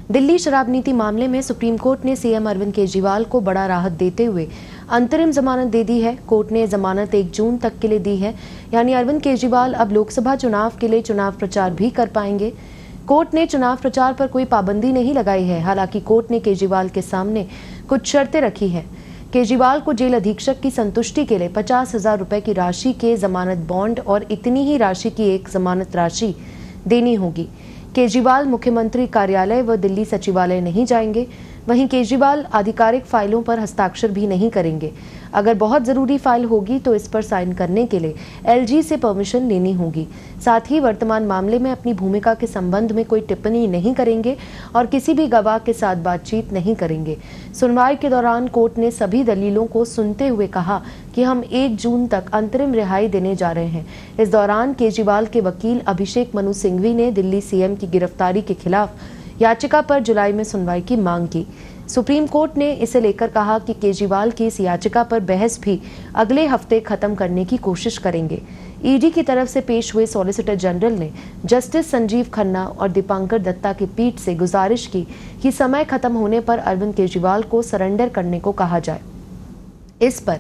दिल्ली शराब नीति मामले में सुप्रीम कोर्ट ने सीएम अरविंद केजरीवाल को बड़ा राहत देते हुए अंतरिम जमानत दे दी है। कोर्ट ने जमानत 1 जून तक के लिए दी है, यानी अरविंद केजरीवाल अब लोकसभा चुनाव के लिए चुनाव प्रचार भी कर पाएंगे। कोर्ट ने चुनाव प्रचार पर कोई पाबंदी नहीं लगाई है। हालांकि कोर्ट ने केजरीवाल के सामने कुछ शर्तें रखी है। केजरीवाल को जेल अधीक्षक की संतुष्टि के लिए 50,000 रुपए की राशि के जमानत बॉन्ड और इतनी ही राशि की एक जमानत राशि देनी होगी। केजरीवाल मुख्यमंत्री कार्यालय व दिल्ली सचिवालय नहीं जाएंगे। वहीं केजरीवाल आधिकारिक फाइलों पर हस्ताक्षर भी नहीं करेंगे। अगर बहुत जरूरी फाइल होगी तो इस पर साइन करने के लिए एलजी से परमिशन लेनी होगी। साथ ही वर्तमान मामले में अपनी भूमिका के संबंध में कोई टिप्पणी नहीं करेंगे और किसी भी गवाह के साथ बातचीत नहीं करेंगे। सुनवाई के दौरान कोर्ट ने सभी दलीलों को सुनते हुए कहा कि हम 1 जून तक अंतरिम रिहाई देने जा रहे हैं। इस दौरान केजरीवाल के वकील अभिषेक मनु सिंघवी ने दिल्ली सीएम की गिरफ्तारी के खिलाफ याचिका पर जुलाई में सुनवाई की मांग की। सुप्रीम कोर्ट ने इसे लेकर कहा कि केजरीवाल की इस याचिका पर बहस भी अगले हफ्ते खत्म करने की कोशिश करेंगे। ईडी की तरफ से पेश हुए सॉलिसिटर जनरल ने जस्टिस संजीव खन्ना और दीपांकर दत्ता की पीठ से गुजारिश की कि समय खत्म होने पर अरविंद केजरीवाल को सरेंडर करने को कहा जाए। इस पर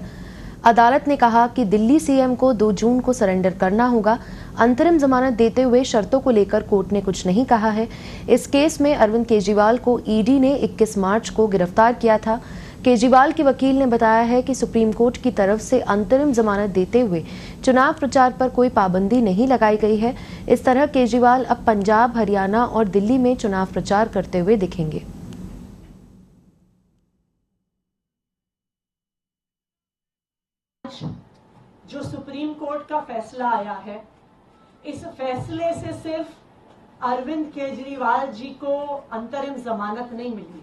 अदालत ने कहा कि दिल्ली सीएम को 2 जून को सरेंडर करना होगा। अंतरिम जमानत देते हुए शर्तों को लेकर कोर्ट ने कुछ नहीं कहा है। इस केस में अरविंद केजरीवाल को ईडी ने 21 मार्च को गिरफ्तार किया था। केजरीवाल के वकील ने बताया है कि सुप्रीम कोर्ट की तरफ से अंतरिम जमानत देते हुए चुनाव प्रचार पर कोई पाबंदी नहीं लगाई गई है। इस तरह केजरीवाल अब पंजाब, हरियाणा और दिल्ली में चुनाव प्रचार करते हुए दिखेंगे। जो सुप्रीम कोर्ट का फैसला आया है, इस फैसले से सिर्फ अरविंद केजरीवाल जी को अंतरिम जमानत नहीं मिली।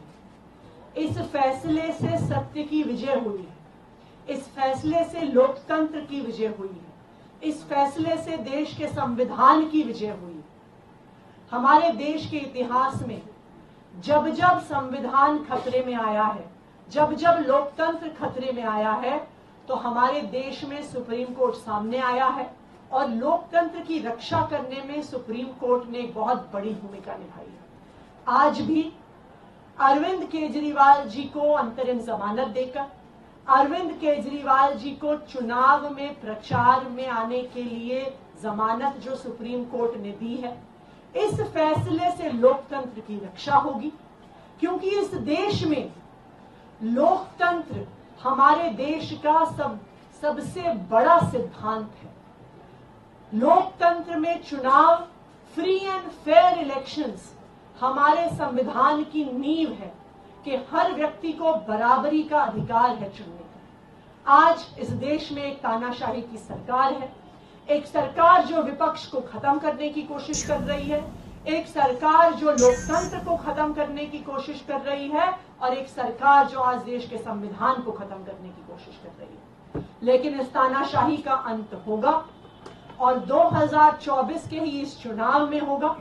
इस फैसले से सत्य की विजय हुई है। इस फैसले से लोकतंत्र की विजय हुई है। इस फैसले से देश के संविधान की विजय हुई है। हमारे देश के इतिहास में जब जब संविधान खतरे में आया है, जब जब लोकतंत्र खतरे में आया है, तो हमारे देश में सुप्रीम कोर्ट सामने आया है और लोकतंत्र की रक्षा करने में सुप्रीम कोर्ट ने एक बहुत बड़ी भूमिका निभाई है। आज भी अरविंद केजरीवाल जी को अंतरिम जमानत देकर, अरविंद केजरीवाल जी को चुनाव में प्रचार में आने के लिए जमानत जो सुप्रीम कोर्ट ने दी है, इस फैसले से लोकतंत्र की रक्षा होगी। क्योंकि इस देश में लोकतंत्र हमारे देश का सबसे बड़ा सिद्धांत है। लोकतंत्र में चुनाव, फ्री एंड फेयर इलेक्शंस हमारे संविधान की नींव है कि हर व्यक्ति को बराबरी का अधिकार है चुनने का। आज इस देश में एक तानाशाही की सरकार है, एक सरकार जो विपक्ष को खत्म करने की कोशिश कर रही है, एक सरकार जो लोकतंत्र को खत्म करने की कोशिश कर रही है और एक सरकार जो आज देश के संविधान को खत्म करने की कोशिश कर रही है। लेकिन इस तानाशाही का अंत होगा और 2024 के ही इस चुनाव में होगा।